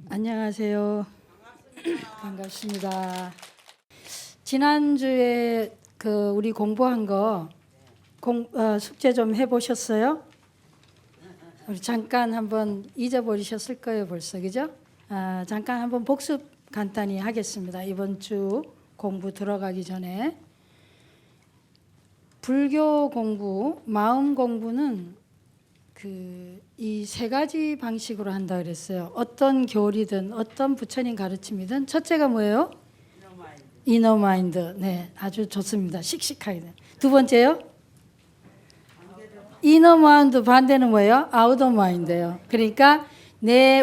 안녕하세요. 반갑습니다. 지난주에 우리 공부한 거 숙제 좀 해보셨어요? 우리 잠깐 한번 잊어버리셨을 거예요, 벌써, 그죠? 잠깐 한번 복습 간단히 하겠습니다. 이번 주 공부 들어가기 전에. 불교 공부, 마음 공부는 이 세 가지 방식으로 한다 그랬어요. 어떤 교리든 어떤 부처님 가르침이든 첫째가 뭐예요? 이너 마인드. 네, 아주 좋습니다. 씩씩하게. 두 번째요? 이너 마인드 반대는 뭐예요? 아우터 마인드예요. 그러니까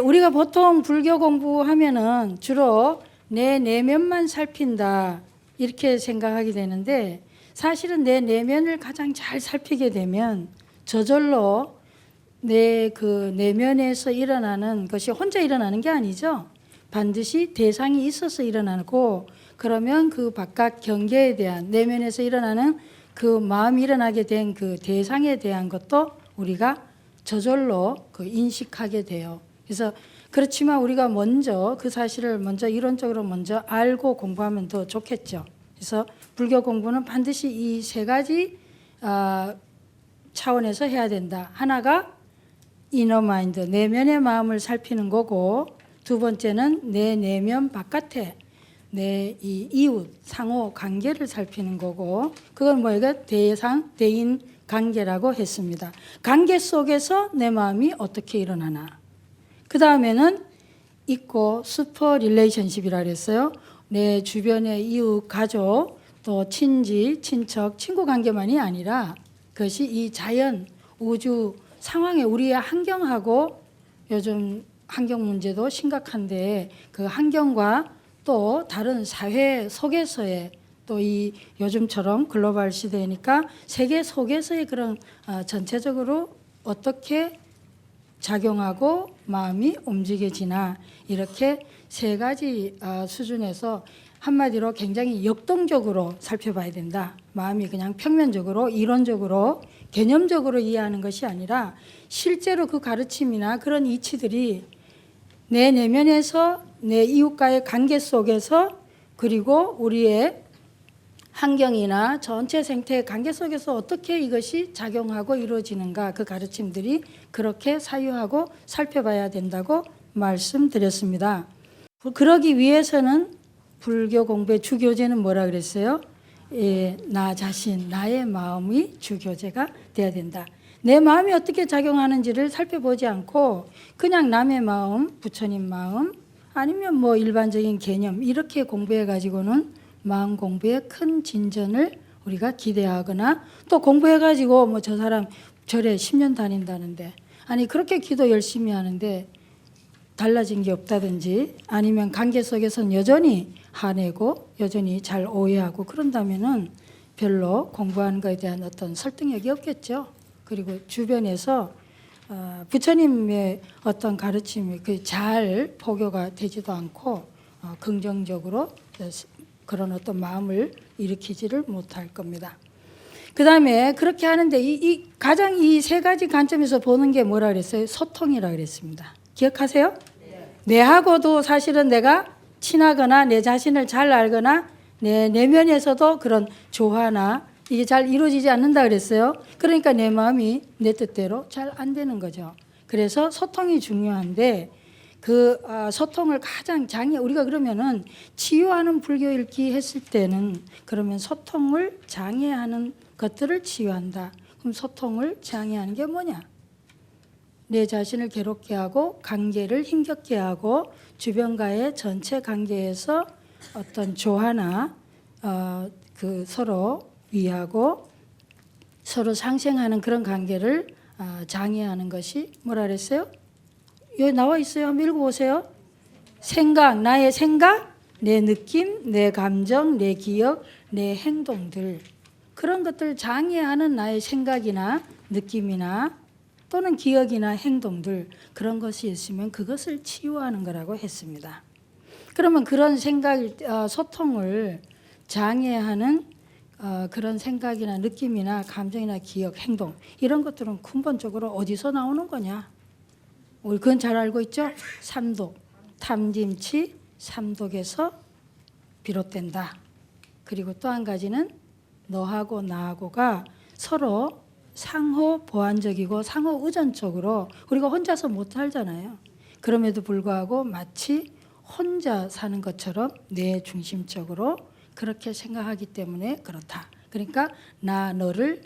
우리가 보통 불교 공부하면은 주로 내 내면만 살핀다 이렇게 생각하게 되는데, 사실은 내 내면을 가장 잘 살피게 되면 저절로 내 내면에서 일어나는 것이 혼자 일어나는 게 아니죠. 반드시 대상이 있어서 일어나고, 그러면 그 바깥 경계에 대한 내면에서 일어나는 그 마음이 일어나게 된 그 대상에 대한 것도 우리가 저절로 인식하게 돼요. 그래서 그렇지만 우리가 먼저 그 사실을 먼저 이론적으로 먼저 알고 공부하면 더 좋겠죠. 그래서 불교 공부는 반드시 이 세 가지 차원에서 해야 된다. 하나가 이너 마인드, 내면의 마음을 살피는 거고, 두 번째는 내 내면 바깥에 내 이 이웃, 상호 관계를 살피는 거고, 그건 뭐예요? 대인 관계라고 했습니다. 관계 속에서 내 마음이 어떻게 일어나나. 그 다음에는 있고 슈퍼 릴레이션십이라고 했어요. 내 주변의 이웃, 가족, 또 친지, 친척, 친구 관계만이 아니라 그것이 이 자연, 우주 상황에 우리의 환경하고, 요즘 환경 문제도 심각한데 그 환경과 또 다른 사회 속에서의, 또 이 요즘처럼 글로벌 시대니까 세계 속에서의 그런 전체적으로 어떻게 작용하고 마음이 움직여지나, 이렇게 세 가지 수준에서 한마디로 굉장히 역동적으로 살펴봐야 된다. 마음이 그냥 평면적으로 이론적으로 개념적으로 이해하는 것이 아니라 실제로 그 가르침이나 그런 이치들이 내 내면에서 내 이웃과의 관계 속에서, 그리고 우리의 환경이나 전체 생태의 관계 속에서 어떻게 이것이 작용하고 이루어지는가, 그 가르침들이 그렇게 사유하고 살펴봐야 된다고 말씀드렸습니다. 그러기 위해서는 불교 공부의 주교제는 뭐라 그랬어요? 나 자신, 나의 마음이 주교제가 돼야 된다. 내 마음이 어떻게 작용하는지를 살펴보지 않고 그냥 남의 마음, 부처님 마음, 아니면 뭐 일반적인 개념 이렇게 공부해 가지고는 마음 공부에 큰 진전을 우리가 기대하거나, 또 공부해 가지고 뭐 저 사람 절에 10년 다닌다는데, 아니 그렇게 기도 열심히 하는데 달라진 게 없다든지, 아니면 관계 속에서는 여전히 화내고 여전히 잘 오해하고 그런다면은 별로 공부하는 것에 대한 어떤 설득력이 없겠죠. 그리고 주변에서 부처님의 어떤 가르침이 잘 포교가 되지도 않고 긍정적으로 그런 어떤 마음을 일으키지를 못할 겁니다. 그 다음에 그렇게 하는데 가장 이 세 가지 관점에서 보는 게 뭐라 그랬어요? 소통이라 그랬습니다. 기억하세요? 네. 내하고도 사실은 내가 친하거나 내 자신을 잘 알거나 내 내면에서도 그런 조화나 이게 잘 이루어지지 않는다 그랬어요. 그러니까 내 마음이 내 뜻대로 잘 안 되는 거죠. 그래서 소통이 중요한데, 그 소통을 가장 우리가 그러면은 치유하는 불교 읽기 했을 때는 그러면 소통을 장애하는 것들을 치유한다. 그럼 소통을 장애하는 게 뭐냐? 내 자신을 괴롭게 하고 관계를 힘겹게 하고 주변과의 전체 관계에서 어떤 조화나 서로 위하고 서로 상생하는 그런 관계를 장애하는 것이 뭐라 그랬어요? 여기 나와 있어요. 한번 읽어보세요. 생각, 나의 생각, 내 느낌, 내 감정, 내 기억, 내 행동들, 그런 것들 장애하는 나의 생각이나 느낌이나 또는 기억이나 행동들, 그런 것이 있으면 그것을 치유하는 거라고 했습니다. 그러면 그런 소통을 장애하는 그런 생각이나 느낌이나 감정이나 기억, 행동, 이런 것들은 근본적으로 어디서 나오는 거냐? 우리 그건 잘 알고 있죠? 삼독, 탐진치, 삼독에서 비롯된다. 그리고 또 한 가지는 너하고 나하고가 서로 상호 보완적이고 상호 의존적으로 우리가 혼자서 못 살잖아요. 그럼에도 불구하고 마치 혼자 사는 것처럼 내 중심적으로 그렇게 생각하기 때문에 그렇다. 그러니까 나 너를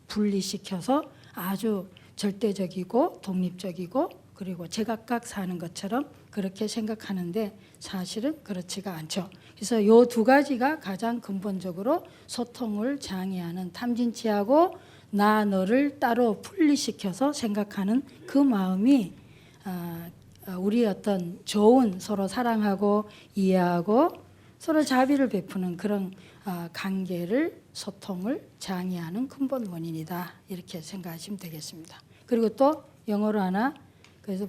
분리시켜서 아주 절대적이고 독립적이고 그리고 제각각 사는 것처럼 그렇게 생각하는데 사실은 그렇지가 않죠. 그래서 이 두 가지가 가장 근본적으로 소통을 장애하는 탐진치하고 나 너를 따로 분리시켜서 생각하는 그 마음이 우리 어떤 좋은 서로 사랑하고 이해하고 서로 자비를 베푸는 그런 관계를 소통을 장애하는 근본 원인이다. 이렇게 생각하시면 되겠습니다. 그리고 또 영어로 하나 그래서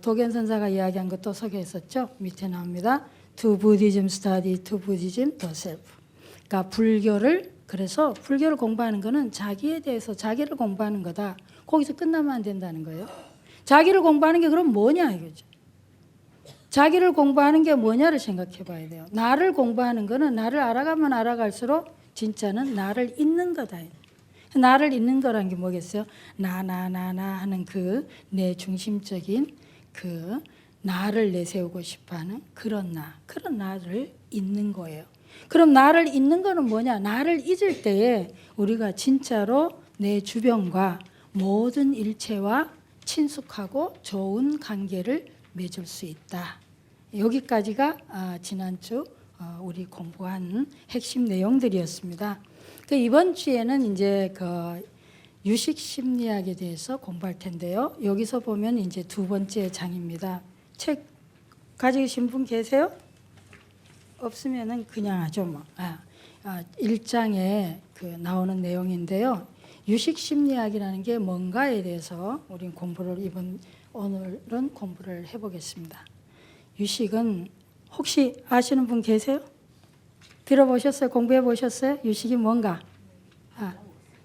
도겐 선사가 이야기한 것도 소개했었죠. 밑에 나옵니다. To Buddhism study, to Buddhism the self. 그러니까 그래서 불교를 공부하는 것은 자기에 대해서 자기를 공부하는 거다. 거기서 끝나면 안 된다는 거예요. 자기를 공부하는 게 그럼 뭐냐 이거죠. 자기를 공부하는 게 뭐냐를 생각해 봐야 돼요. 나를 공부하는 거는 나를 알아가면 알아갈수록 진짜는 나를 잊는 거다. 나를 잊는 거란 게 뭐겠어요? 나 하는 그 내 중심적인 그 나를 내세우고 싶어하는 그런 나를 잊는 거예요. 그럼 나를 잊는 거는 뭐냐? 나를 잊을 때에 우리가 진짜로 내 주변과 모든 일체와 친숙하고 좋은 관계를 맺을 수 있다. 여기까지가 지난주 우리 공부한 핵심 내용들이었습니다. 이번 주에는 이제 그 유식 심리학에 대해서 공부할 텐데요. 여기서 보면 이제 두 번째 장입니다. 책 가지신 분 계세요? 없으면은 그냥 하죠 뭐. 1장에 그 나오는 내용인데요. 유식 심리학이라는 게 뭔가에 대해서 우리 오늘은 공부를 해보겠습니다. 유식은 혹시 아시는 분 계세요? 들어보셨어요? 공부해 보셨어요? 유식이 뭔가?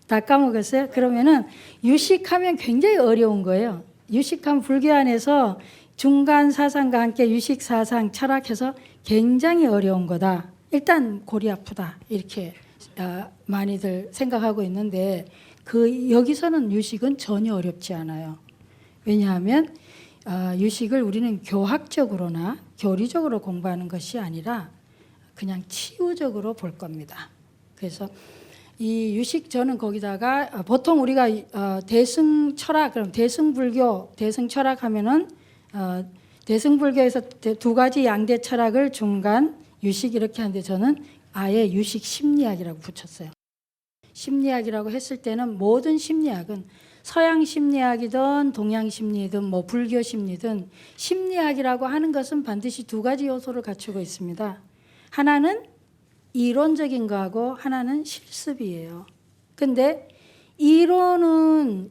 다 까먹었어요? 그러면은 유식하면 굉장히 어려운 거예요. 유식한 불교 안에서 중간 사상과 함께 유식 사상 철학해서 굉장히 어려운 거다. 일단 골이 아프다. 이렇게 많이들 생각하고 있는데 여기서는 유식은 전혀 어렵지 않아요. 왜냐하면 유식을 우리는 교학적으로나 교리적으로 공부하는 것이 아니라 그냥 치유적으로 볼 겁니다. 그래서 이 유식 저는 거기다가 보통 우리가 대승 철학 그럼 대승불교 대승 철학 하면은 대승불교에서 두 가지 양대 철학을 중간 유식 이렇게 하는데 저는 아예 유식 심리학이라고 붙였어요. 심리학이라고 했을 때는 모든 심리학은 서양 심리학이든 동양 심리든 뭐 불교 심리든 심리학이라고 하는 것은 반드시 두 가지 요소를 갖추고 있습니다. 하나는 이론적인 거하고 하나는 실습이에요. 근데 이론은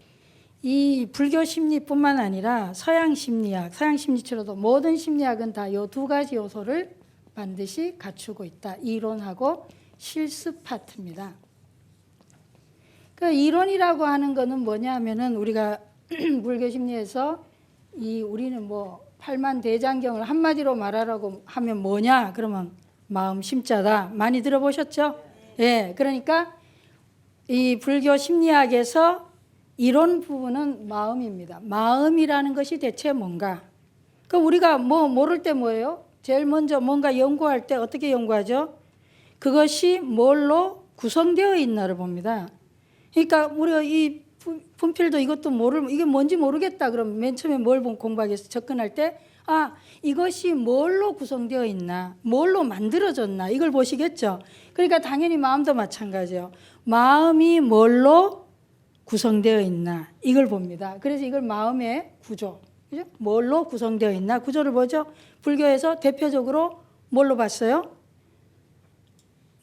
이 불교 심리뿐만 아니라 서양 심리학, 서양 심리치료도 모든 심리학은 다 이 두 가지 요소를 반드시 갖추고 있다. 이론하고 실습 파트입니다. 그 이론이라고 하는 거는 뭐냐 하면은 우리가 불교 심리에서 우리는 뭐 팔만대장경을 한마디로 말하라고 하면 뭐냐? 그러면 마음 심자다. 많이 들어보셨죠? 예. 그러니까 이 불교 심리학에서 이론 부분은 마음입니다. 마음이라는 것이 대체 뭔가? 그 우리가 뭐 모를 때 뭐예요? 제일 먼저 뭔가 연구할 때 어떻게 연구하죠? 그것이 뭘로 구성되어 있나를 봅니다. 그러니까 우리가 이 분필도 이것도 이게 뭔지 모르겠다. 그럼 맨 처음에 뭘 공부하겠어? 접근할 때 이것이 뭘로 구성되어 있나? 뭘로 만들어졌나? 이걸 보시겠죠? 그러니까 당연히 마음도 마찬가지예요. 마음이 뭘로 구성되어 있나? 이걸 봅니다. 그래서 이걸 마음의 구조. 그죠? 뭘로 구성되어 있나? 구조를 보죠? 불교에서 대표적으로 뭘로 봤어요?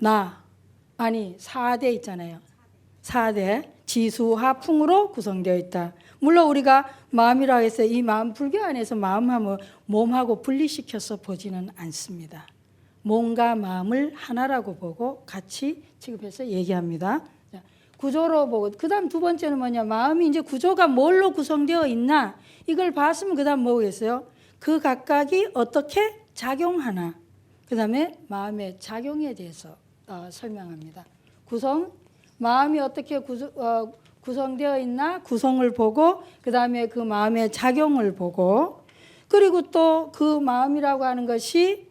4대 있잖아요. 4대 지수하풍으로 구성되어 있다. 물론 우리가 마음이라고 해서 이 마음 불교 안에서 마음하고 몸하고 분리시켜서 보지는 않습니다. 몸과 마음을 하나라고 보고 같이 취급해서 얘기합니다. 구조로 보고 그다음 두 번째는 뭐냐? 마음이 이제 구조가 뭘로 구성되어 있나? 이걸 봤으면 그다음 뭐겠어요? 그 각각이 어떻게 작용하나, 그 다음에 마음의 작용에 대해서 설명합니다. 마음이 어떻게 구성되어 있나 구성을 보고, 그 다음에 그 마음의 작용을 보고, 그리고 또 그 마음이라고 하는 것이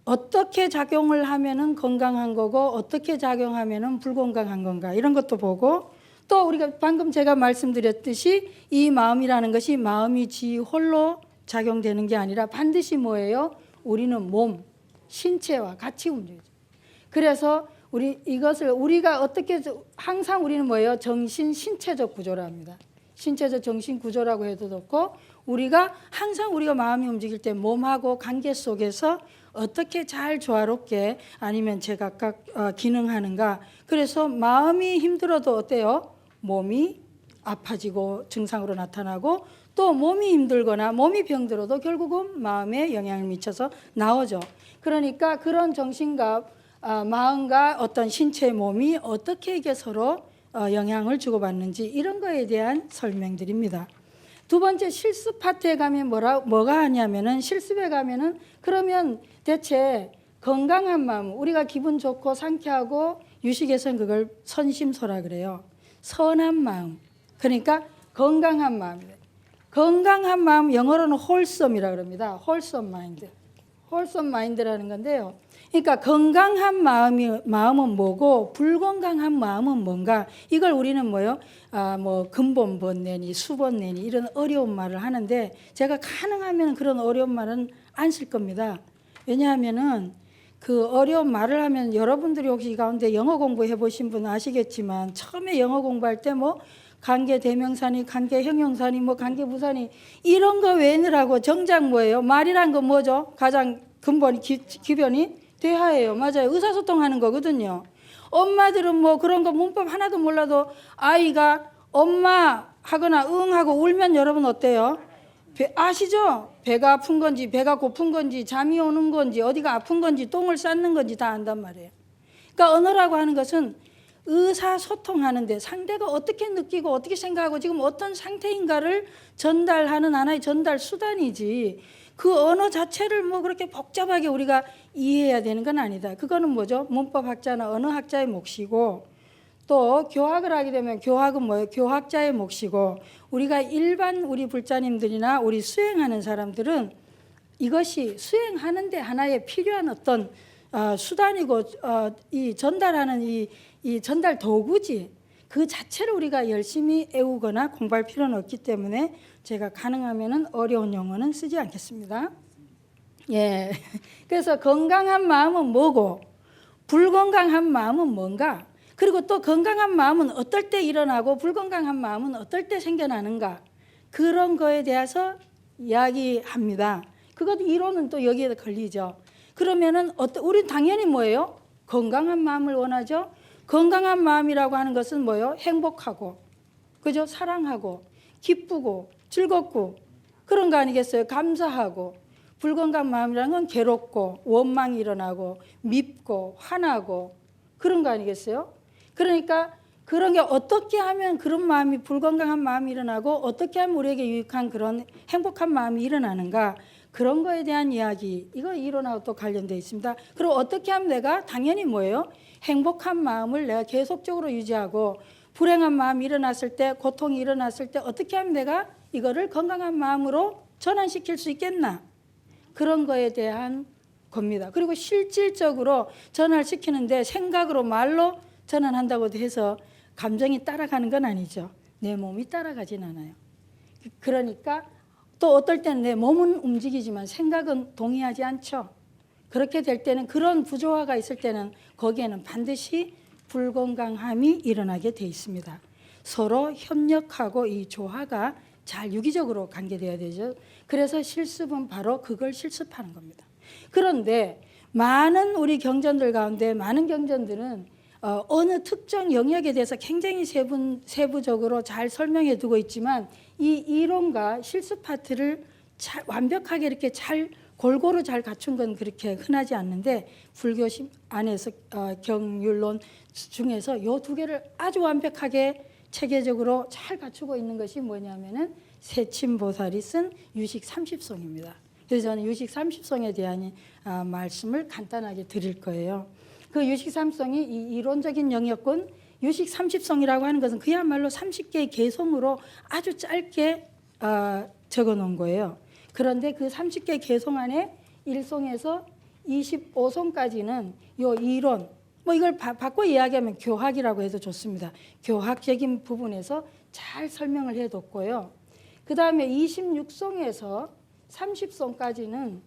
어떻게 작용을 하면은 건강한 거고 어떻게 작용하면은 불건강한 건가, 이런 것도 보고, 또 우리가 방금 제가 말씀드렸듯이 이 마음이라는 것이 마음이 지 홀로 작용되는 게 아니라 반드시 뭐예요? 우리는 몸, 신체와 같이 움직이죠. 그래서 우리가 어떻게, 항상 우리는 뭐예요? 정신, 신체적 구조라 합니다. 신체적 정신 구조라고 해도 좋고, 항상 우리가 마음이 움직일 때 몸하고 관계 속에서 어떻게 잘 조화롭게 아니면 제각각 기능하는가. 그래서 마음이 힘들어도 어때요? 몸이 아파지고 증상으로 나타나고, 또 몸이 힘들거나 몸이 병들어도 결국은 마음에 영향을 미쳐서 나오죠. 그러니까 그런 정신과 마음과 어떤 신체 몸이 어떻게 이게 서로 영향을 주고받는지, 이런 거에 대한 설명드립니다. 두 번째, 실습 파트에 가면 뭐가 하냐면은, 실습에 가면은 그러면 대체 건강한 마음, 우리가 기분 좋고 상쾌하고, 유식에서는 그걸 선심소라 그래요. 선한 마음. 그러니까 건강한 마음이에요. 건강한 마음, 영어로는 wholesome이라고 그럽니다. wholesome mind. wholesome mind라는 건데요. 그러니까 건강한 마음은 뭐고 불건강한 마음은 뭔가, 이걸 우리는 뭐요? 근본 번뇌니 수번뇌니 이런 어려운 말을 하는데, 제가 가능하면 그런 어려운 말은 안 쓸 겁니다. 왜냐하면은 그 어려운 말을 하면, 여러분들이 혹시 이 가운데 영어 공부해 보신 분 아시겠지만, 처음에 영어 공부할 때 관계 대명사니 관계 형용사니 관계 부사니 이런 거 외우느라고 정작 뭐예요? 말이란 건 뭐죠? 가장 근본이 기변이 대화예요. 맞아요. 의사소통하는 거거든요. 엄마들은 그런 거 문법 하나도 몰라도 아이가 엄마 하거나 응 하고 울면 여러분 어때요? 아시죠? 배가 아픈 건지 배가 고픈 건지 잠이 오는 건지 어디가 아픈 건지 똥을 쌌는 건지 다 안단 말이에요. 그러니까 언어라고 하는 것은 의사소통하는데 상대가 어떻게 느끼고 어떻게 생각하고 지금 어떤 상태인가를 전달하는 하나의 전달 수단이지, 그 언어 자체를 그렇게 복잡하게 우리가 이해해야 되는 건 아니다. 그거는 뭐죠? 문법학자나 언어학자의 몫이고, 또 교학을 하게 되면 교학은 뭐예요? 교학자의 몫이고, 우리가 일반 우리 불자님들이나 우리 수행하는 사람들은 이것이 수행하는데 하나의 필요한 어떤 수단이고, 이 전달하는 이 전달 도구지, 그 자체를 우리가 열심히 애우거나 공부할 필요는 없기 때문에 제가 가능하면은 어려운 용어는 쓰지 않겠습니다. 예. 그래서 건강한 마음은 뭐고 불건강한 마음은 뭔가, 그리고 또 건강한 마음은 어떨 때 일어나고 불건강한 마음은 어떨 때 생겨나는가, 그런 거에 대해서 이야기합니다. 그것도 이론은 또 여기에 걸리죠. 그러면은 우리 당연히 뭐예요? 건강한 마음을 원하죠. 건강한 마음이라고 하는 것은 뭐예요? 행복하고, 그죠? 사랑하고, 기쁘고, 즐겁고, 그런 거 아니겠어요? 감사하고. 불건강한 마음이라는 건 괴롭고, 원망이 일어나고, 밉고, 화나고, 그런 거 아니겠어요? 그러니까 그런 게 어떻게 하면 그런 마음이, 불건강한 마음이 일어나고, 어떻게 하면 우리에게 유익한 그런 행복한 마음이 일어나는가, 그런 거에 대한 이야기, 이거 이론하고 또 관련되어 있습니다. 그리고 어떻게 하면 내가 당연히 뭐예요? 행복한 마음을 내가 계속적으로 유지하고, 불행한 마음이 일어났을 때, 고통이 일어났을 때 어떻게 하면 내가 이거를 건강한 마음으로 전환시킬 수 있겠나, 그런 거에 대한 겁니다. 그리고 실질적으로 전환시키는데 생각으로 말로 전환한다고 해서 감정이 따라가는 건 아니죠. 내 몸이 따라가진 않아요. 그러니까 또 어떨 때는 내 몸은 움직이지만 생각은 동의하지 않죠. 그렇게 될 때는, 그런 부조화가 있을 때는 거기에는 반드시 불건강함이 일어나게 돼 있습니다. 서로 협력하고 이 조화가 잘 유기적으로 관계되어야 되죠. 그래서 실습은 바로 그걸 실습하는 겁니다. 그런데 많은 우리 경전들 가운데 많은 경전들은 어느 특정 영역에 대해서 굉장히 세부적으로 잘 설명해 두고 있지만, 이 이론과 실습 파트를 완벽하게 이렇게 골고루 잘 갖춘 건 그렇게 흔하지 않는데, 불교 안에서 경율론 중에서 이 두 개를 아주 완벽하게 체계적으로 잘 갖추고 있는 것이 뭐냐면은 세친보살이 쓴 유식 30송입니다. 그래서 저는 유식 30성에 대한 말씀을 간단하게 드릴 거예요. 그 유식 30성이 이 이론적인 영역군 유식 30성이라고 하는 것은 그야말로 30개의 개성으로 아주 짧게 적어 놓은 거예요. 그런데 그 30개 개성 안에 1성에서 25성까지는 요 이론, 뭐 이걸 바꿔 이야기하면 교학이라고 해도 좋습니다. 교학적인 부분에서 잘 설명을 해뒀고요. 그 다음에 26성에서 30성까지는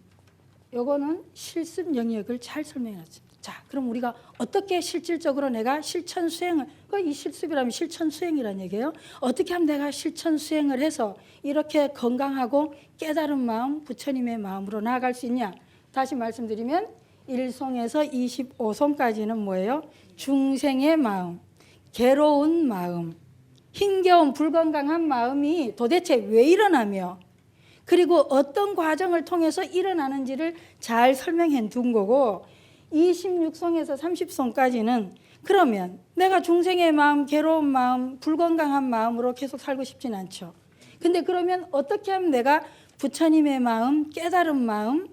요거는 실습 영역을 잘 설명해놨습니다. 자, 그럼 우리가 어떻게 실질적으로 내가 실천 수행을, 이 실습이라면 실천 수행이라는 얘기예요. 어떻게 하면 내가 실천 수행을 해서 이렇게 건강하고 깨달은 마음, 부처님의 마음으로 나아갈 수 있냐. 다시 말씀드리면 1성에서 25성까지는 뭐예요? 중생의 마음, 괴로운 마음, 힘겨운 불건강한 마음이 도대체 왜 일어나며 그리고 어떤 과정을 통해서 일어나는지를 잘 설명해 둔 거고 26성에서 30성까지는 그러면 내가 중생의 마음, 괴로운 마음, 불건강한 마음으로 계속 살고 싶진 않죠. 근데 그러면 어떻게 하면 내가 부처님의 마음, 깨달은 마음,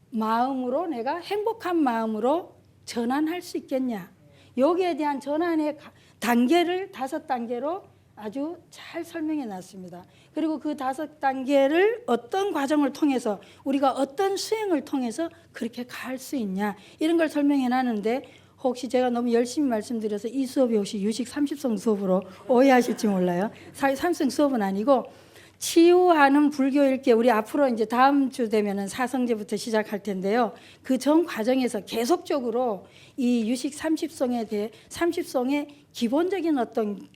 마음으로 내가 행복한 마음으로 전환할 수 있겠냐. 여기에 대한 전환의 단계를 5단계로 아주 잘 설명해 놨습니다. 그리고 그 5단계를 어떤 과정을 통해서 우리가 어떤 수행을 통해서 그렇게 갈 수 있냐 이런 걸 설명해 놨는데 혹시 제가 너무 열심히 말씀드려서 이 수업이 혹시 유식 30성 수업으로 오해하실지 몰라요. 30성 수업은 아니고 치유하는 불교 읽기 우리 앞으로 이제 다음 주 되면은 사성제부터 시작할 텐데요. 그 전 과정에서 계속적으로 이 유식 30성에 대해 30성의 기본적인 어떤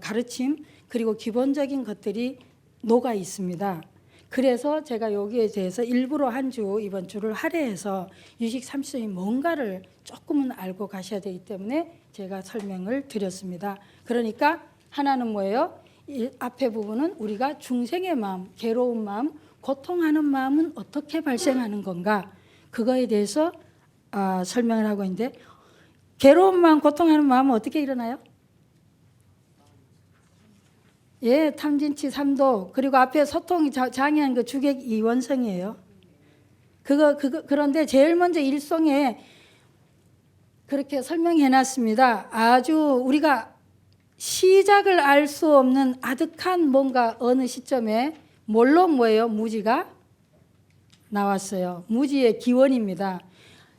가르침 그리고 기본적인 것들이 녹아 있습니다. 그래서 제가 여기에 대해서 일부러 한 주 이번 주를 할애해서 유식 30성이 뭔가를 조금은 알고 가셔야 되기 때문에 제가 설명을 드렸습니다. 그러니까 하나는 뭐예요? 앞에 부분은 우리가 중생의 마음, 괴로운 마음, 고통하는 마음은 어떻게 발생하는 건가 그거에 대해서 설명을 하고 있는데 괴로운 마음, 고통하는 마음은 어떻게 일어나요? 예, 탐진치 3도 그리고 앞에 소통이 장애한 그 주객 이원성이에요. 그런데 제일 먼저 일성에 그렇게 설명해 놨습니다. 아주 우리가 시작을 알 수 없는 아득한 뭔가 어느 시점에 뭘로 뭐예요? 무지가 나왔어요. 무지의 기원입니다.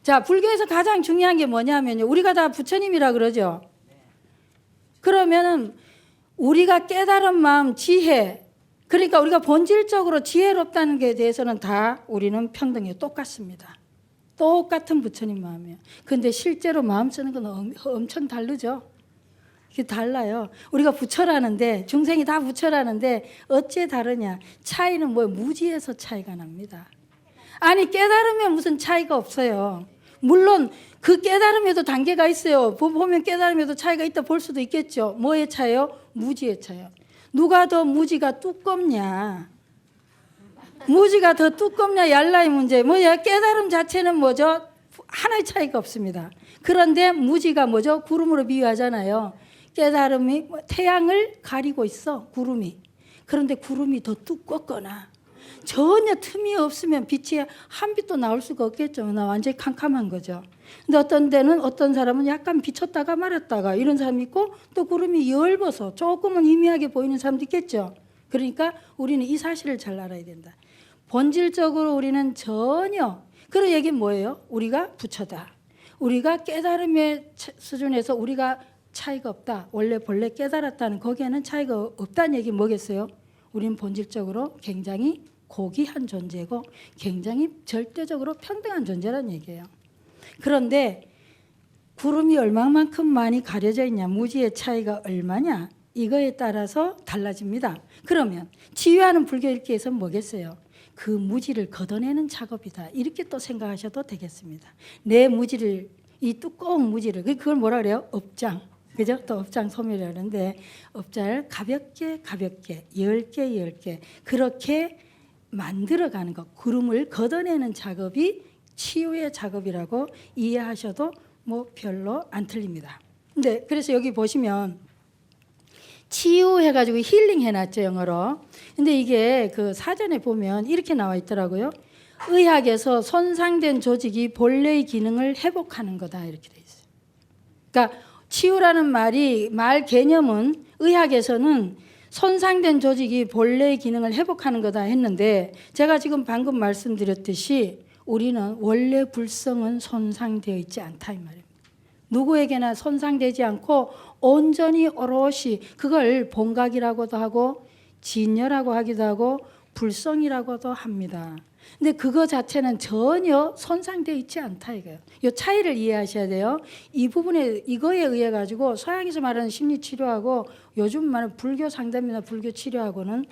자, 불교에서 가장 중요한 게 뭐냐면요. 우리가 다 부처님이라 그러죠. 그러면은 우리가 깨달은 마음, 지혜, 그러니까 우리가 본질적으로 지혜롭다는 게 대해서는 다 우리는 평등해요. 똑같습니다. 똑같은 부처님 마음이에요. 근데 실제로 마음 쓰는 건 엄청 다르죠. 이게 달라요. 우리가 부처라는데 중생이 다 부처라는데 어째 다르냐. 차이는 뭐예요? 무지에서 차이가 납니다. 아니 깨달으면 무슨 차이가 없어요. 물론 그 깨달음에도 단계가 있어요. 보면 깨달음에도 차이가 있다 볼 수도 있겠죠. 뭐의 차이요? 무지의 차이요. 누가 더 무지가 두껍냐. 무지가 더 두껍냐 얄라의 문제. 뭐야 깨달음 자체는 뭐죠? 하나의 차이가 없습니다. 그런데 무지가 뭐죠? 구름으로 비유하잖아요. 깨달음이 태양을 가리고 있어 구름이. 그런데 구름이 더 두껍거나 전혀 틈이 없으면 빛이 한 빛도 나올 수가 없겠죠. 나 완전히 캄캄한 거죠. 근데 어떤 데는 어떤 사람은 약간 비쳤다가 말았다가 이런 사람이 있고 또 구름이 열버서 조금은 희미하게 보이는 사람도 있겠죠. 그러니까 우리는 이 사실을 잘 알아야 된다. 본질적으로 우리는 전혀 그런 얘기는 뭐예요? 우리가 부처다. 우리가 깨달음의 수준에서 우리가 차이가 없다. 원래 본래 깨달았다는 거기에는 차이가 없다는 얘기 뭐겠어요? 우리는 본질적으로 굉장히 고귀한 존재고 굉장히 절대적으로 평등한 존재라는 얘기예요. 그런데 구름이 얼마만큼 많이 가려져 있냐, 무지의 차이가 얼마냐 이거에 따라서 달라집니다. 그러면 치유하는 불교 읽기에서는 뭐겠어요? 그 무지를 걷어내는 작업이다. 이렇게 또 생각하셔도 되겠습니다. 내 무지를 이 두꺼운 무지를 그걸 뭐라 그래요? 업장. 그죠? 또 업장 소멸이라고 하는데 업장을 가볍게 10개 그렇게 만들어가는 것 구름을 걷어내는 작업이 치유의 작업이라고 이해하셔도 뭐 별로 안 틀립니다. 근데 그래서 여기 보시면 치유해가지고 힐링 해놨죠 영어로. 근데 이게 그 사전에 보면 이렇게 나와 있더라고요. 의학에서 손상된 조직이 본래의 기능을 회복하는 거다 이렇게 돼 있어요. 그러니까 치유라는 말 개념은 의학에서는 손상된 조직이 본래의 기능을 회복하는 거다 했는데 제가 지금 방금 말씀드렸듯이 우리는 원래 불성은 손상되어 있지 않다 이 말입니다. 누구에게나 손상되지 않고 온전히 오롯이 그걸 본각이라고도 하고 진여라고 하기도 하고 불성이라고도 합니다. 근데 그거 자체는 전혀 손상되어 있지 않다 이거예요. 이 차이를 이해하셔야 돼요. 이 부분에 이거에 의해 가지고 서양에서 말하는 심리 치료하고 요즘 말하는 불교 상담이나 불교 치료하고는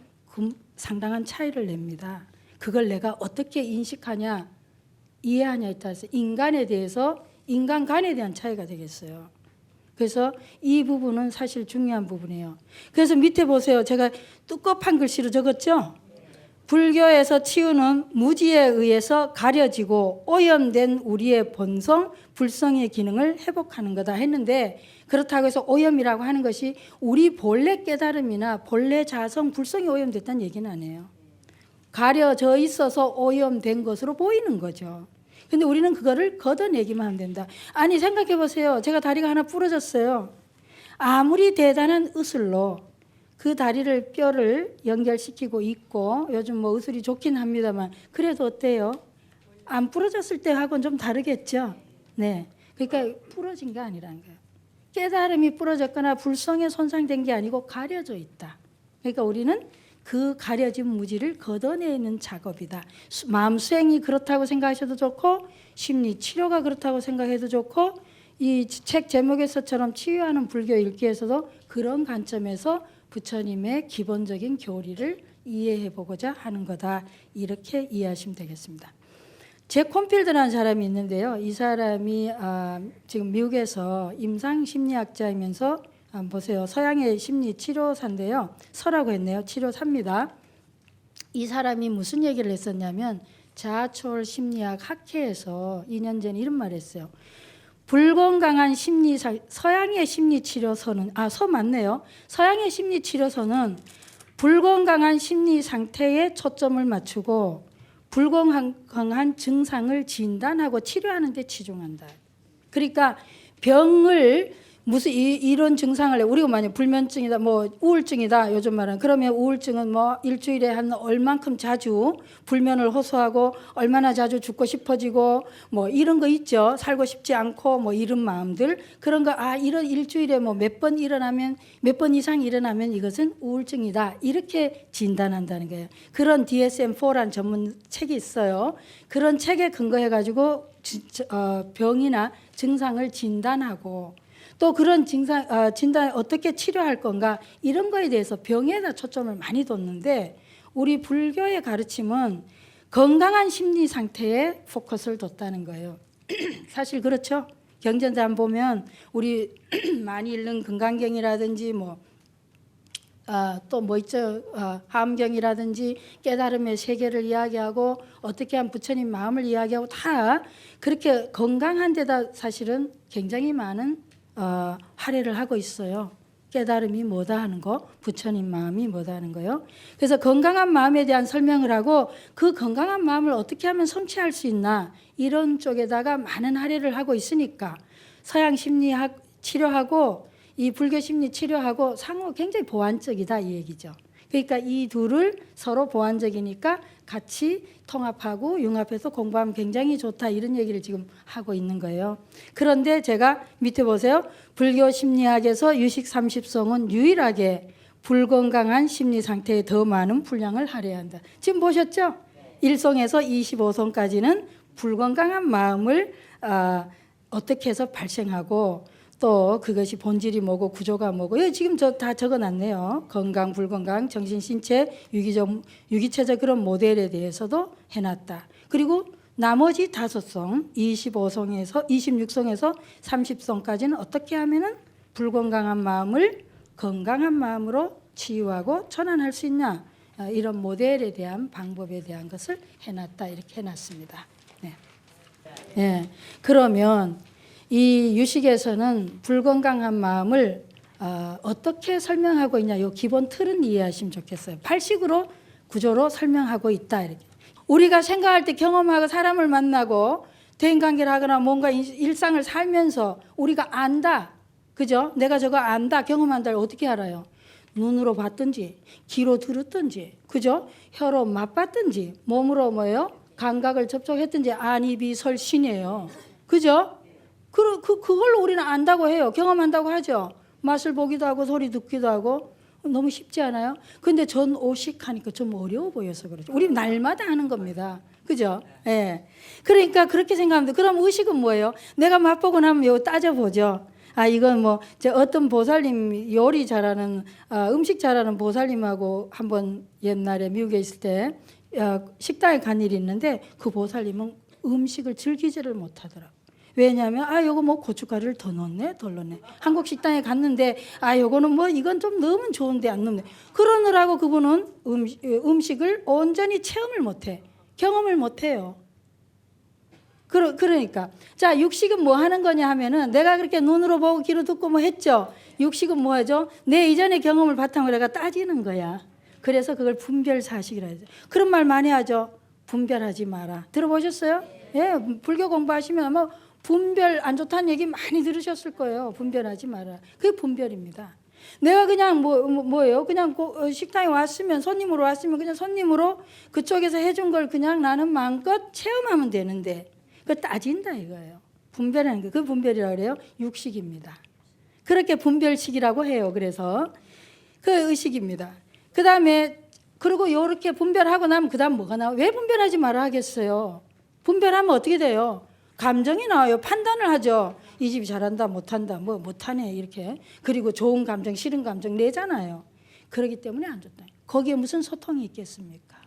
상당한 차이를 냅니다. 그걸 내가 어떻게 인식하냐, 이해하냐에 따라서 인간에 대해서 인간간에 대한 차이가 되겠어요. 그래서 이 부분은 사실 중요한 부분이에요. 그래서 밑에 보세요. 제가 두껍한 글씨로 적었죠. 불교에서 치유는 무지에 의해서 가려지고 오염된 우리의 본성, 불성의 기능을 회복하는 거다 했는데 그렇다고 해서 오염이라고 하는 것이 우리 본래 깨달음이나 본래 자성, 불성이 오염됐다는 얘기는 아니에요. 가려져 있어서 오염된 것으로 보이는 거죠. 근데 우리는 그거를 걷어내기만 하면 된다. 아니 생각해 보세요. 제가 다리가 하나 부러졌어요. 아무리 대단한 의술로 그 다리를 뼈를 연결시키고 있고 요즘 뭐 의술이 좋긴 합니다만 그래도 어때요? 안 부러졌을 때하고는 좀 다르겠죠. 네, 그러니까 부러진 게 아니라는 거예요. 깨달음이 부러졌거나 불성에 손상된 게 아니고 가려져 있다. 그러니까 우리는 그 가려진 무지를 걷어내는 작업이다. 마음 수행이 그렇다고 생각하셔도 좋고 심리 치료가 그렇다고 생각해도 좋고 이 책 제목에서처럼 치유하는 불교 읽기에서도 그런 관점에서 부처님의 기본적인 교리를 이해해 보고자 하는 거다. 이렇게 이해하시면 되겠습니다. 잭 콘필드라는 사람이 있는데요. 이 사람이 지금 미국에서 임상심리학자이면서 보세요. 서양의 심리치료사인데요. 서라고 했네요. 치료사입니다. 이 사람이 무슨 얘기를 했었냐면 자아초월 심리학 학회에서 2년 전에 이런 말을 했어요. 불건강한 서양의 심리치료서는 서 맞네요. 서양의 심리치료서는 불건강한 심리 상태에 초점을 맞추고 불건강한 증상을 진단하고 치료하는 데 치중한다. 그러니까 병을 무슨 이런 증상을 우리가 만약 불면증이다 뭐 우울증이다 요즘 말은 그러면 우울증은 뭐 일주일에 한 얼만큼 자주 불면을 호소하고 얼마나 자주 죽고 싶어지고 뭐 이런 거 있죠. 살고 싶지 않고 뭐 이런 마음들 그런 거 이런 일주일에 뭐 몇 번 일어나면 몇 번 이상 일어나면 이것은 우울증이다 이렇게 진단한다는 거예요. 그런 DSM-4라는 전문 책이 있어요. 그런 책에 근거해 가지고 병이나 증상을 진단하고 또 그런 진단 어떻게 치료할 건가 이런 거에 대해서 병에다 초점을 많이 뒀는데 우리 불교의 가르침은 건강한 심리 상태에 포커스를 뒀다는 거예요. 사실 그렇죠. 경전단 보면 우리 많이 읽는 금강경이라든지 또 뭐 있죠. 하암경이라든지 깨달음의 세계를 이야기하고 어떻게 하면 부처님 마음을 이야기하고 다 그렇게 건강한 데다 사실은 굉장히 많은 할애를 하고 있어요. 깨달음이 뭐다 하는 거, 부처님 마음이 뭐다 하는 거요. 그래서 건강한 마음에 대한 설명을 하고 그 건강한 마음을 어떻게 하면 성취할 수 있나 이런 쪽에다가 많은 할애를 하고 있으니까 서양 심리학 치료하고 이 불교 심리 치료하고 상호 굉장히 보완적이다 이 얘기죠. 그러니까 이 둘을 서로 보완적이니까 같이 통합하고 융합해서 공부하면 굉장히 좋다 이런 얘기를 지금 하고 있는 거예요. 그런데 제가 밑에 보세요. 불교 심리학에서 유식 30성은 유일하게 불건강한 심리 상태에 더 많은 분량을 할애한다. 지금 보셨죠? 1성에서 25성까지는 불건강한 마음을 어떻게 해서 발생하고 또 그것이 본질이 뭐고 구조가 뭐고 여기 지금 다 적어놨네요. 건강, 불건강, 정신, 신체, 유기체적 그런 모델에 대해서도 해놨다. 그리고 나머지 5성, 25성에서 26성에서 30성까지는 어떻게 하면은 불건강한 마음을 건강한 마음으로 치유하고 전환할 수 있냐 이런 모델에 대한 방법에 대한 것을 해놨다 이렇게 해놨습니다. 네. 네. 그러면 이 유식에서는 불건강한 마음을 어떻게 설명하고 있냐 이 기본 틀은 이해하시면 좋겠어요. 8식으로 구조로 설명하고 있다 이렇게. 우리가 생각할 때 경험하고 사람을 만나고 대인관계를 하거나 뭔가 일상을 살면서 우리가 안다. 그죠? 내가 저거 안다, 경험한다를 어떻게 알아요? 눈으로 봤든지, 귀로 들었든지, 그죠? 혀로 맛봤든지, 몸으로 뭐예요? 감각을 접촉했든지, 안이비설신이에요. 그죠? 그걸로 우리는 안다고 해요. 경험한다고 하죠. 맛을 보기도 하고, 소리 듣기도 하고. 너무 쉽지 않아요? 근데 전 오식하니까 좀 어려워 보여서 그렇죠. 우리 날마다 하는 겁니다. 그죠? 예. 그러니까 그렇게 생각합니다. 그럼 의식은 뭐예요? 내가 맛보고 나면 이거 따져보죠. 아, 이건 뭐, 어떤 보살님 요리 잘하는, 음식 잘하는 보살님하고 한번 옛날에 미국에 있을 때 식당에 간 일이 있는데 그 보살님은 음식을 즐기지를 못하더라고요. 왜냐하면 요거 뭐 고춧가루를 더 넣네 덜 넣네. 한국 식당에 갔는데 요거는 뭐 이건 좀 넣으면 좋은데 안 넣네. 그러느라고 그분은 음식을 온전히 체험을 못해. 경험을 못해요. 그러니까 자, 육식은 뭐 하는 거냐 하면은 내가 그렇게 눈으로 보고 귀로 듣고 뭐 했죠. 육식은 뭐 하죠? 내 이전의 경험을 바탕으로 내가 따지는 거야. 그래서 그걸 분별사식이라 하죠. 그런 말 많이 하죠. 분별하지 마라. 들어보셨어요? 예, 불교 공부하시면 아마 분별 안 좋다는 얘기 많이 들으셨을 거예요. 분별하지 마라. 그게 분별입니다. 내가 그냥 뭐예요? 그냥 식당에 왔으면 손님으로 왔으면 그냥 손님으로 그쪽에서 해준 걸 그냥 나는 마음껏 체험하면 되는데 그거 따진다 이거예요. 분별하는 거. 그 분별이라고 그래요. 육식입니다. 그렇게 분별식이라고 해요. 그래서 그 의식입니다. 그 다음에 그리고 이렇게 분별하고 나면 그 다음 뭐가 나와요? 왜 분별하지 말아 하겠어요? 분별하면 어떻게 돼요? 감정이 나와요. 판단을 하죠. 이 집이 잘한다 못한다 뭐 못하네 이렇게. 그리고 좋은 감정 싫은 감정 내잖아요. 그렇기 때문에 안 좋다. 거기에 무슨 소통이 있겠습니까?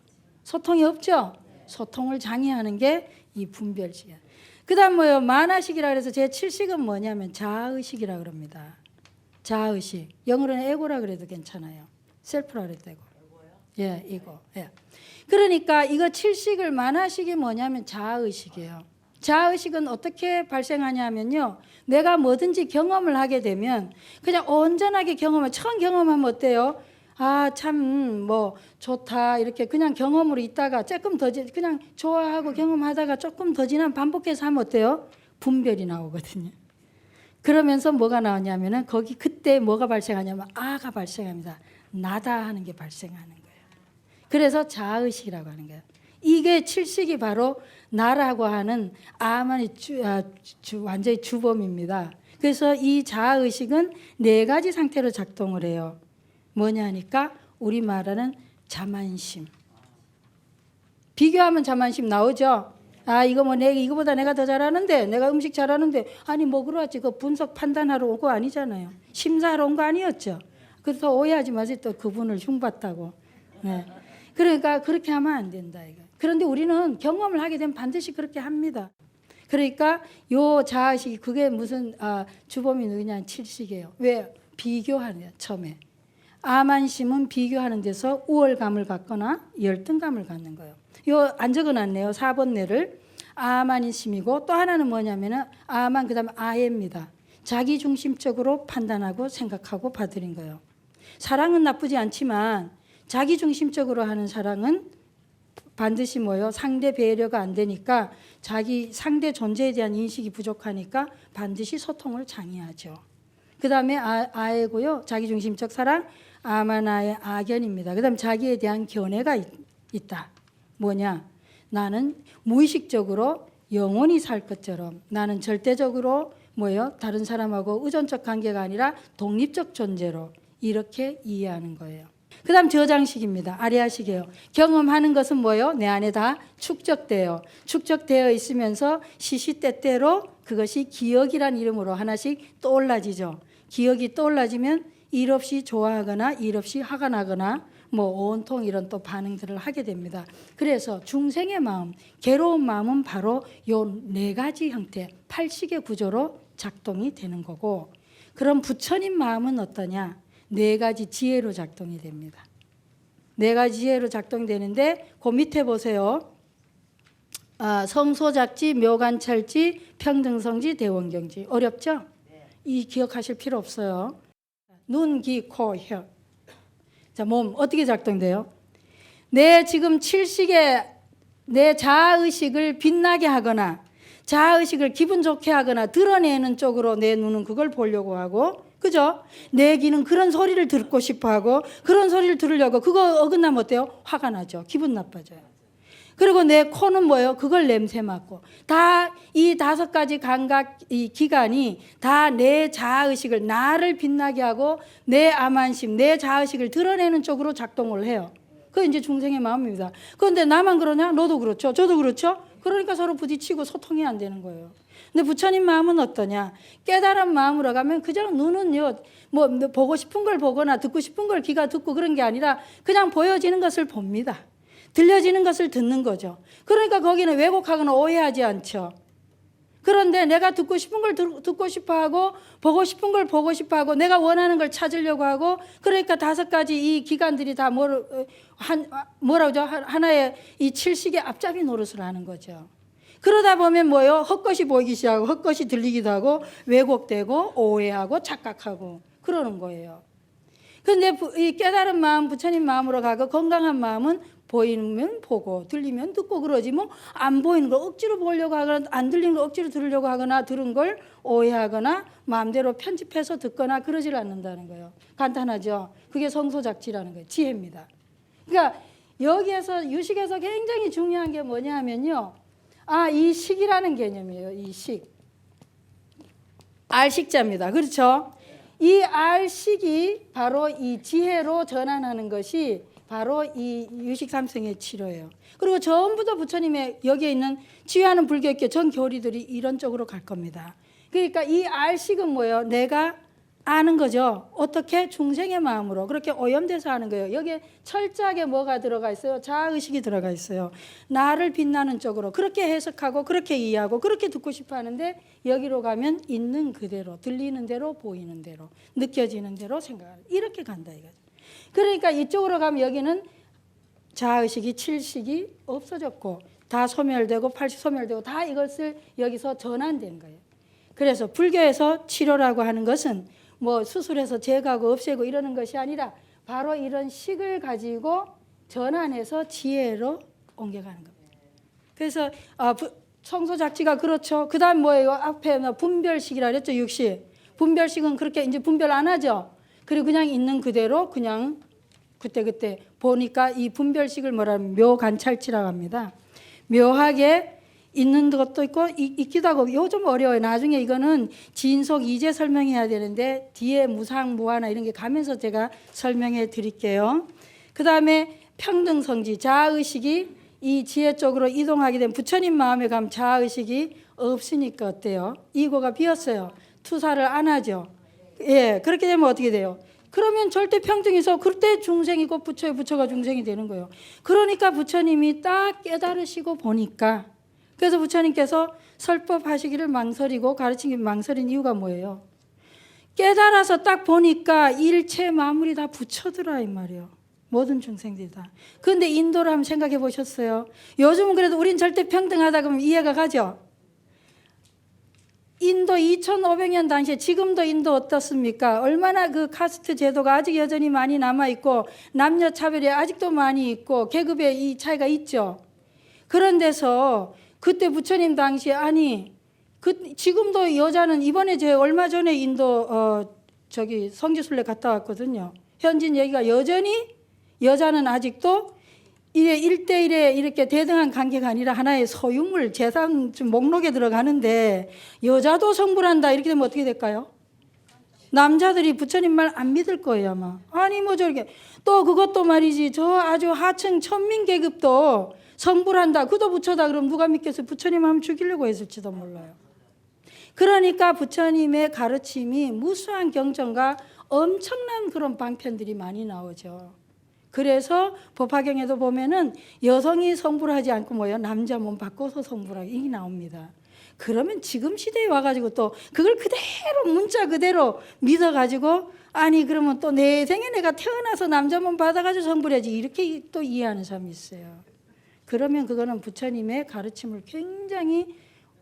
소통이 없죠. 소통을 장애하는 게 이 분별식이야. 그 다음 뭐예요? 만화식이라 그래서 제7식은 뭐냐면 자아의식이라 그럽니다. 자아의식. 영어로는 에고라 그래도 괜찮아요. 셀프라 그래도 되고. 예, 이거. 예. 그러니까 이거 7식을 만화식이 뭐냐면 자아의식이에요. 자아의식은 어떻게 발생하냐면요. 내가 뭐든지 경험을 하게 되면 그냥 온전하게 경험을 처음 경험하면 어때요? 참 뭐 좋다 이렇게 그냥 경험으로 있다가 조금 더 그냥 좋아하고 경험하다가 조금 더 지나면 반복해서 하면 어때요? 분별이 나오거든요. 그러면서 뭐가 나오냐면은 거기 그때 뭐가 발생하냐면 아가 발생합니다. 나다 하는 게 발생하는 거예요. 그래서 자아의식이라고 하는 거예요. 이게 칠식이 바로 나라고 하는 아만이 완전히 주범입니다. 그래서 이 자아의식은 네 가지 상태로 작동을 해요. 뭐냐니까 우리 말하는 자만심. 비교하면 자만심 나오죠. 이거 뭐 이거보다 내가 더 잘하는데 내가 음식 잘하는데 아니 먹으러 왔지 그 분석 판단하러 온 거 아니잖아요. 심사하러 온 거 아니었죠. 그래서 오해하지 마세요. 또 그분을 흉봤다고. 네. 그러니까 그렇게 하면 안 된다 이거. 그런데 우리는 경험을 하게 되면 반드시 그렇게 합니다. 그러니까 요 자아식이 그게 무슨 주범이 누구냐 칠식이에요. 왜? 비교하는 거예요. 처음에. 아만심은 비교하는 데서 우월감을 갖거나 열등감을 갖는 거예요. 요 안 적어놨네요. 4번 내를. 아만심이고 또 하나는 뭐냐면은 아만 그다음에 아예입니다. 자기중심적으로 판단하고 생각하고 받아들인 거예요. 사랑은 나쁘지 않지만 자기중심적으로 하는 사랑은 반드시 뭐요? 상대 배려가 안 되니까 자기 상대 존재에 대한 인식이 부족하니까 반드시 소통을 장애하죠. 그 다음에 아예고요. 자기중심적 사랑, 아마나의 악연입니다. 그 다음 자기에 대한 견해가 있다. 뭐냐? 나는 무의식적으로 영원히 살 것처럼 나는 절대적으로 뭐요? 다른 사람하고 의존적 관계가 아니라 독립적 존재로 이렇게 이해하는 거예요. 그 다음 저장식입니다. 아리아식이에요. 경험하는 것은 뭐예요? 내 안에 다 축적돼요. 축적되어 있으면서 시시때때로 그것이 기억이란 이름으로 하나씩 떠올라지죠. 기억이 떠올라지면 일 없이 좋아하거나 일 없이 화가 나거나 뭐 온통 이런 또 반응들을 하게 됩니다. 그래서 중생의 마음, 괴로운 마음은 바로 요 네 가지 형태, 8식의 구조로 작동이 되는 거고 그럼 부처님 마음은 어떠냐? 네 가지 지혜로 작동이 됩니다. 네 가지 지혜로 작동이 되는데 그 밑에 보세요. 성소작지, 묘관찰지, 평등성지, 대원경지. 어렵죠? 이 기억하실 필요 없어요. 눈, 귀, 코, 혀. 자, 몸 어떻게 작동돼요? 내 지금 칠식의 내 자아의식을 빛나게 하거나 자아의식을 기분 좋게 하거나 드러내는 쪽으로 내 눈은 그걸 보려고 하고, 그죠? 내 귀는 그런 소리를 듣고 싶어 하고, 그런 소리를 들으려고, 그거 어긋나면 어때요? 화가 나죠. 기분 나빠져요. 그리고 내 코는 뭐예요? 그걸 냄새 맡고. 다 이 5가지 감각 이 기관이 다 내 자아의식을, 나를 빛나게 하고 내 암안심, 내 자아의식을 드러내는 쪽으로 작동을 해요. 그게 이제 중생의 마음입니다. 그런데 나만 그러냐? 너도 그렇죠. 저도 그렇죠. 그러니까 서로 부딪히고 소통이 안 되는 거예요. 근데 부처님 마음은 어떠냐? 깨달은 마음으로 가면 그냥 눈은요, 뭐 보고 싶은 걸 보거나 듣고 싶은 걸 귀가 듣고 그런 게 아니라 그냥 보여지는 것을 봅니다. 들려지는 것을 듣는 거죠. 그러니까 거기는 왜곡하거나 오해하지 않죠. 그런데 내가 듣고 싶은 걸 듣고 싶어 하고 보고 싶은 걸 보고 싶어 하고 내가 원하는 걸 찾으려고 하고, 그러니까 5가지 이 기관들이 다 뭐라고죠? 하나의 이 칠식의 앞잡이 노릇을 하는 거죠. 그러다 보면 뭐예요? 헛것이 보이기 시작하고 헛것이 들리기도 하고 왜곡되고 오해하고 착각하고 그러는 거예요. 그런데 이 깨달은 마음, 부처님 마음으로 가고 건강한 마음은 보이면 보고 들리면 듣고 그러지, 뭐 안 보이는 걸 억지로 보려고 하거나 안 들리는 걸 억지로 들으려고 하거나 들은 걸 오해하거나 마음대로 편집해서 듣거나 그러질 않는다는 거예요. 간단하죠. 그게 성소작지라는 거예요. 지혜입니다. 그러니까 여기에서 유식에서 굉장히 중요한 게 뭐냐 하면요, 이 식이라는 개념이에요. 이 식, 알식자입니다. 그렇죠? 이 알식이 바로 이 지혜로 전환하는 것이 바로 이 유식삼성의 치료예요. 그리고 전부 다 부처님의 여기에 있는 치유하는 불교계 전 교리들이 이런 쪽으로 갈 겁니다. 그러니까 이 알식은 뭐예요? 내가 아는 거죠. 어떻게? 중생의 마음으로 그렇게 오염돼서 하는 거예요. 여기에 철저하게 뭐가 들어가 있어요? 자아의식이 들어가 있어요. 나를 빛나는 쪽으로 그렇게 해석하고 그렇게 이해하고 그렇게 듣고 싶어 하는데, 여기로 가면 있는 그대로, 들리는 대로, 보이는 대로, 느껴지는 대로 생각하는, 이렇게 간다 이거죠. 그러니까 이쪽으로 가면 여기는 자아의식이 7식이 없어졌고 다 소멸되고 80 소멸되고 다 이것을 여기서 전환된 거예요. 그래서 불교에서 치료라고 하는 것은 뭐 수술해서 제거하고 없애고 이러는 것이 아니라 바로 이런 식을 가지고 전환해서 지혜로 옮겨가는 겁니다. 그래서 청소작지가 그렇죠. 그 다음 뭐예요? 앞에 분별식이라 그랬죠. 60. 분별식은 그렇게 이제 분별 안 하죠. 그리고 그냥 있는 그대로 그냥 그때그때 보니까 이 분별식을 뭐라면 묘관찰치라고 합니다. 묘하게 있는 것도 있고 있기도 하고 요즘 어려워요. 나중에 이거는 진속 이제 설명해야 되는데 뒤에 무상무화나 이런 게 가면서 제가 설명해 드릴게요. 그 다음에 평등성지, 자아의식이 이 지혜 쪽으로 이동하게 되면 부처님 마음에 가면 자아의식이 없으니까 어때요? 이고가 비었어요. 투사를 안 하죠. 예, 그렇게 되면 어떻게 돼요? 그러면 절대 평등해서 그때 중생이고 부처가 중생이 되는 거예요. 그러니까 부처님이 딱 깨달으시고 보니까, 그래서 부처님께서 설법하시기를 망설이고 가르치기 망설인 이유가 뭐예요? 깨달아서 딱 보니까 일체 마무리 다 부처더라 이 말이에요. 모든 중생들이 다. 그런데 인도를 한번 생각해 보셨어요? 요즘은 그래도 우린 절대 평등하다 그러면 이해가 가죠? 인도 2500년 당시에 지금도 인도 어떻습니까? 얼마나 그 카스트 제도가 아직 여전히 많이 남아있고 남녀 차별이 아직도 많이 있고 계급의 이 차이가 있죠. 그런 데서 그때 부처님 당시에 지금도 여자는 이번에 제가 얼마 전에 인도 성지순례 갔다 왔거든요. 현진 얘기가 여전히 여자는 아직도 이게 1대1에 이렇게 대등한 관계가 아니라 하나의 소유물, 재산 목록에 들어가는데 여자도 성불한다 이렇게 되면 어떻게 될까요? 남자들이 부처님 말 안 믿을 거예요 아마. 아니 뭐 저렇게 또 그것도 말이지 저 아주 하층 천민 계급도 성불한다. 그도 부처다. 그럼 누가 믿겠어요? 부처님 하면 죽이려고 했을지도 몰라요. 그러니까 부처님의 가르침이 무수한 경전과 엄청난 그런 방편들이 많이 나오죠. 그래서 법화경에도 보면은 여성이 성불하지 않고 뭐예요? 남자 몸 바꿔서 성불하기 이게 나옵니다. 그러면 지금 시대에 와가지고 또 그걸 그대로 문자 그대로 믿어가지고 그러면 또 내 생에 내가 태어나서 남자 몸 받아가지고 성불해야지 이렇게 또 이해하는 사람이 있어요. 그러면 그거는 부처님의 가르침을 굉장히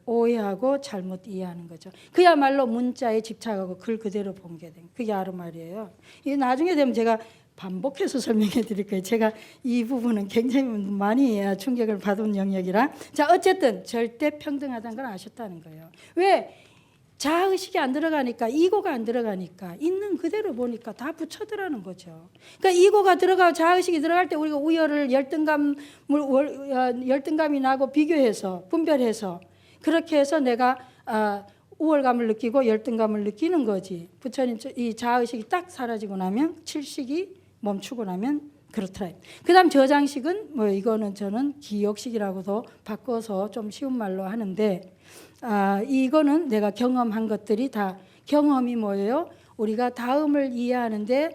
오해하고 잘못 이해하는 거죠. 그야말로 문자에 집착하고 글 그대로 본게 된 그게 아르 말이에요. 이게 나중에 되면 제가 반복해서 설명해 드릴 거예요. 제가 이 부분은 굉장히 많이 충격을 받은 영역이라. 자, 어쨌든 절대 평등하다는 걸 아셨다는 거예요. 왜? 자아의식이 안 들어가니까, 이고가 안 들어가니까 있는 그대로 보니까 다 부처더라는 거죠. 그러니까 이고가 들어가고 자아의식이 들어갈 때 우리가 우열을 열등감이 나고 비교해서 분별해서 그렇게 해서 내가 우월감을 느끼고 열등감을 느끼는 거지. 부처님 이 자아의식이 딱 사라지고 나면 칠식이 멈추고 나면 그렇더라. 그다음 저장식은 뭐 이거는 저는 기억식이라고도 바꿔서 좀 쉬운 말로 하는데 이거는 내가 경험한 것들이 다 경험이 뭐예요? 우리가 다음을 이해하는데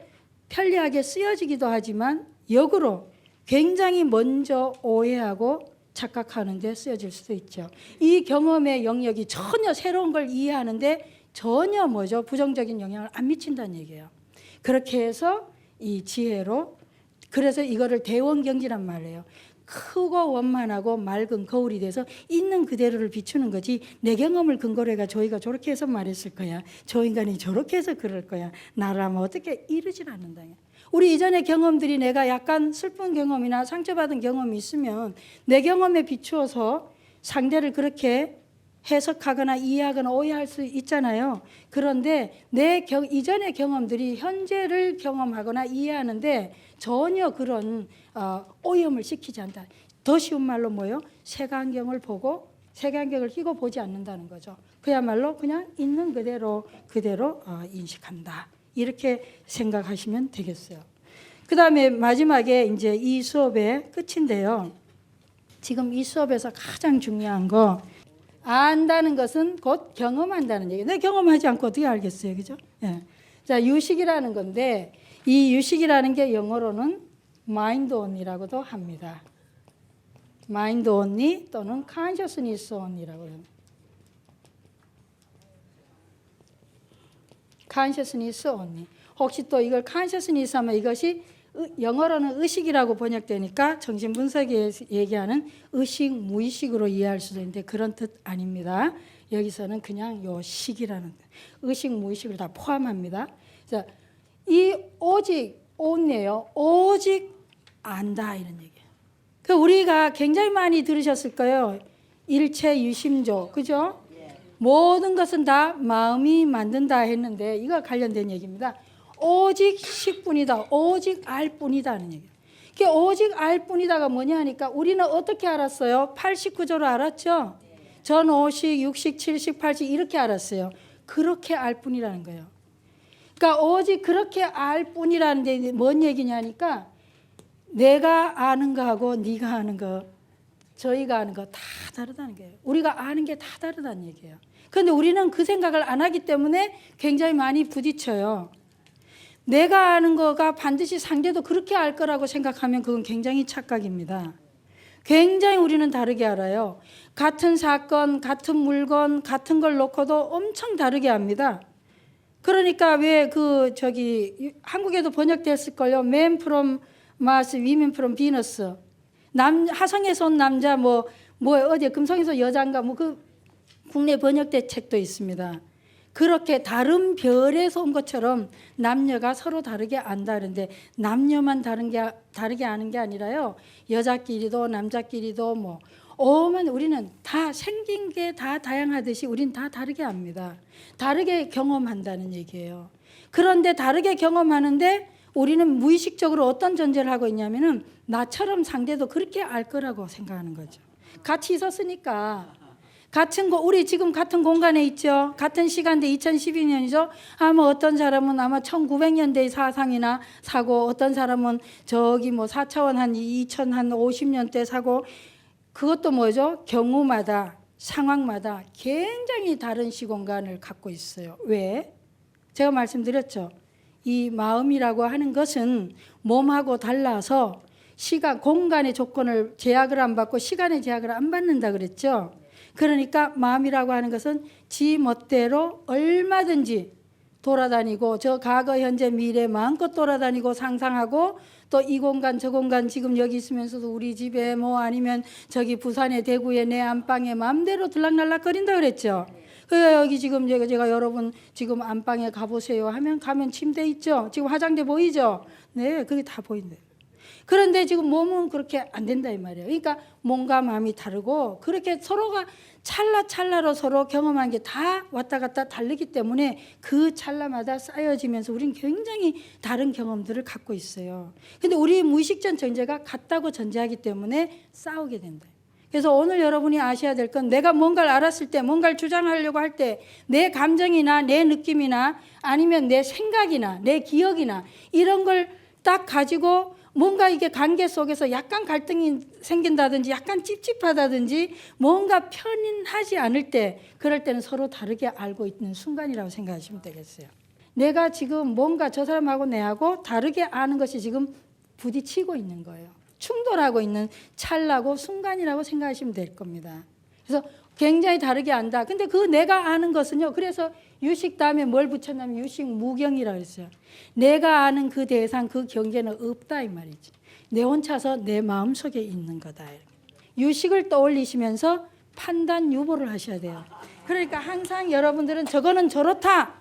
편리하게 쓰여지기도 하지만 역으로 굉장히 먼저 오해하고 착각하는데 쓰여질 수도 있죠. 이 경험의 영역이 전혀 새로운 걸 이해하는데 전혀 뭐죠? 부정적인 영향을 안 미친다는 얘기예요. 그렇게 해서 이 지혜로, 그래서 이거를 대원경지란 말이에요. 크고 원만하고 맑은 거울이 돼서 있는 그대로를 비추는 거지, 내 경험을 근거로 해가 저희가 저렇게 해서 말했을 거야, 저 인간이 저렇게 해서 그럴 거야, 나라면 어떻게 이러질 않는다. 우리 이전의 경험들이 내가 약간 슬픈 경험이나 상처받은 경험이 있으면 내 경험에 비추어서 상대를 그렇게 해석하거나 이해하거나 오해할 수 있잖아요. 그런데 내 이전의 경험들이 현재를 경험하거나 이해하는데 전혀 그런 오염을 시키지 않다. 더 쉬운 말로 뭐예요? 색안경을 보고 색안경을 끼고 보지 않는다는 거죠. 그야말로 그냥 있는 그대로 인식한다. 이렇게 생각하시면 되겠어요. 그 다음에 마지막에 이제 이 수업의 끝인데요. 지금 이 수업에서 가장 중요한 거, 안다는 것은 곧 경험한다는 얘기예요. 내가 경험하지 않고 어떻게 알겠어요, 그죠? 예. 자, 유식이라는 건데 이 유식이라는 게 영어로는 mind only라고도 합니다. mind only 또는 consciousness only라고 해요. consciousness only. 혹시 또 이걸 consciousness 하면 이것이 영어로는 의식이라고 번역되니까 정신분석에 얘기하는 의식, 무의식으로 이해할 수도 있는데 그런 뜻 아닙니다. 여기서는 그냥 요 식이라는 의식, 무의식을 다 포함합니다. 자, 이 오직 only예요. 오직 안다 이런 얘기예요. 그 우리가 굉장히 많이 들으셨을 거예요. 일체 유심조, 그죠? 모든 것은 다 마음이 만든다 했는데 이거 관련된 얘기입니다. 오직 식뿐이다. 오직 알뿐이다 하는 얘기예요. 그게 오직 알뿐이다가 뭐냐 하니까 우리는 어떻게 알았어요? 89조로 알았죠? 전 5식, 6식, 7식, 8식 이렇게 알았어요. 그렇게 알뿐이라는 거예요. 그러니까 오직 그렇게 알뿐이라는 게 뭔 얘기냐니까 내가 아는 거하고 네가 아는 거, 저희가 아는 거 다 다르다는 거예요. 우리가 아는 게 다 다르다는 얘기예요. 그런데 우리는 그 생각을 안 하기 때문에 굉장히 많이 부딪혀요. 내가 아는 거가 반드시 상대도 그렇게 알 거라고 생각하면 그건 굉장히 착각입니다. 굉장히 우리는 다르게 알아요. 같은 사건, 같은 물건, 같은 걸 놓고도 엄청 다르게 합니다. 그러니까 왜 한국에도 번역됐을걸요. Man from Mars, Women from Venus. 화성에서 온 남자 어디 금성에서 여자인가 국내 번역된 책도 있습니다. 그렇게 다른 별에서 온 것처럼 남녀가 서로 다르게 안다는데 남녀만 다르게 아는 게 아니라요. 여자끼리도 남자끼리도 우리는 다 생긴 게 다 다양하듯이 우리는 다 다르게 압니다. 다르게 경험한다는 얘기예요. 그런데 다르게 경험하는데 우리는 무의식적으로 어떤 전제를 하고 있냐면은 나처럼 상대도 그렇게 알 거라고 생각하는 거죠. 같이 있었으니까. 우리 지금 같은 공간에 있죠. 같은 시간대 2012년이죠. 아마 어떤 사람은 아마 1900년대의 사상이나 사고, 어떤 사람은 4차원 한 2050년대 사고, 그것도 뭐죠? 경우마다, 상황마다 굉장히 다른 시공간을 갖고 있어요. 왜? 제가 말씀드렸죠. 이 마음이라고 하는 것은 몸하고 달라서 공간의 조건을 제약을 안 받고 시간의 제약을 안 받는다 그랬죠. 그러니까 마음이라고 하는 것은 지 멋대로 얼마든지 돌아다니고 저 과거 현재 미래 마음껏 돌아다니고 상상하고 또 이 공간 저 공간 지금 여기 있으면서도 우리 집에 아니면 저기 부산의 대구의 내 안방에 마음대로 들락날락거린다 그랬죠. 여기 지금 제가 여러분 지금 안방에 가보세요 하면 가면 침대 있죠. 지금 화장대 보이죠. 네, 그게 다 보인대요. 그런데 지금 몸은 그렇게 안 된다 이 말이에요. 그러니까 몸과 마음이 다르고 그렇게 서로가 찰나찰나로 서로 경험한 게 다 왔다 갔다 다르기 때문에 그 찰나마다 쌓여지면서 우리는 굉장히 다른 경험들을 갖고 있어요. 근데 우리 무의식적 전제가 같다고 전제하기 때문에 싸우게 된다. 그래서 오늘 여러분이 아셔야 될 건 내가 뭔가를 알았을 때 뭔가를 주장하려고 할 때 내 감정이나 내 느낌이나 아니면 내 생각이나 내 기억이나 이런 걸 딱 가지고 뭔가 이게 관계 속에서 약간 갈등이 생긴다든지 약간 찝찝하다든지 뭔가 편하지 않을 때 그럴 때는 서로 다르게 알고 있는 순간이라고 생각하시면 되겠어요. 내가 지금 뭔가 저 사람하고 내하고 다르게 아는 것이 지금 부딪히고 있는 거예요. 충돌하고 있는 찰나고 순간이라고 생각하시면 될 겁니다. 그래서 굉장히 다르게 안다. 근데 그 내가 아는 것은요. 그래서 유식 다음에 뭘 붙였냐면 유식 무경이라고 했어요. 내가 아는 그 대상 그 경계는 없다 이 말이지. 내 혼자서 내 마음속에 있는 거다. 유식을 떠올리시면서 판단 유보를 하셔야 돼요. 그러니까 항상 여러분들은 저거는 저렇다.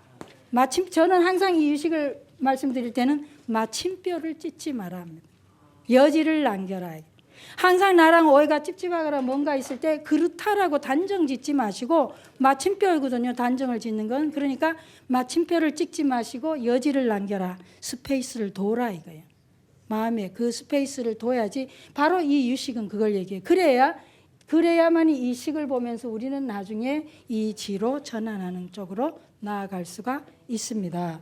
마침 저는 항상 이 유식을 말씀드릴 때는 마침뼈를 찢지 마라 합니다. 여지를 남겨라. 항상 나랑 오해가 찝찝하거나 뭔가 있을 때 그렇다라고 단정 짓지 마시고 마침표이거든요. 단정을 짓는 건. 그러니까 마침표를 찍지 마시고 여지를 남겨라. 스페이스를 둬라 이거예요. 마음에 그 스페이스를 둬야지. 바로 이 유식은 그걸 얘기해요. 그래야만이 이 식을 보면서 우리는 나중에 이 지로 전환하는 쪽으로 나아갈 수가 있습니다.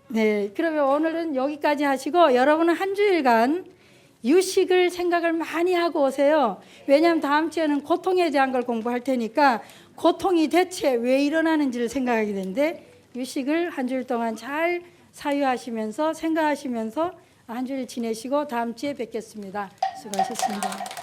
네, 그러면 오늘은 여기까지 하시고 여러분은 한 주일간 유식을 생각을 많이 하고 오세요. 왜냐하면 다음 주에는 고통에 대한 걸 공부할 테니까 고통이 대체 왜 일어나는지를 생각하게 되는데 유식을 한 주일 동안 잘 사유하시면서 생각하시면서 한 주일 지내시고 다음 주에 뵙겠습니다. 수고하셨습니다.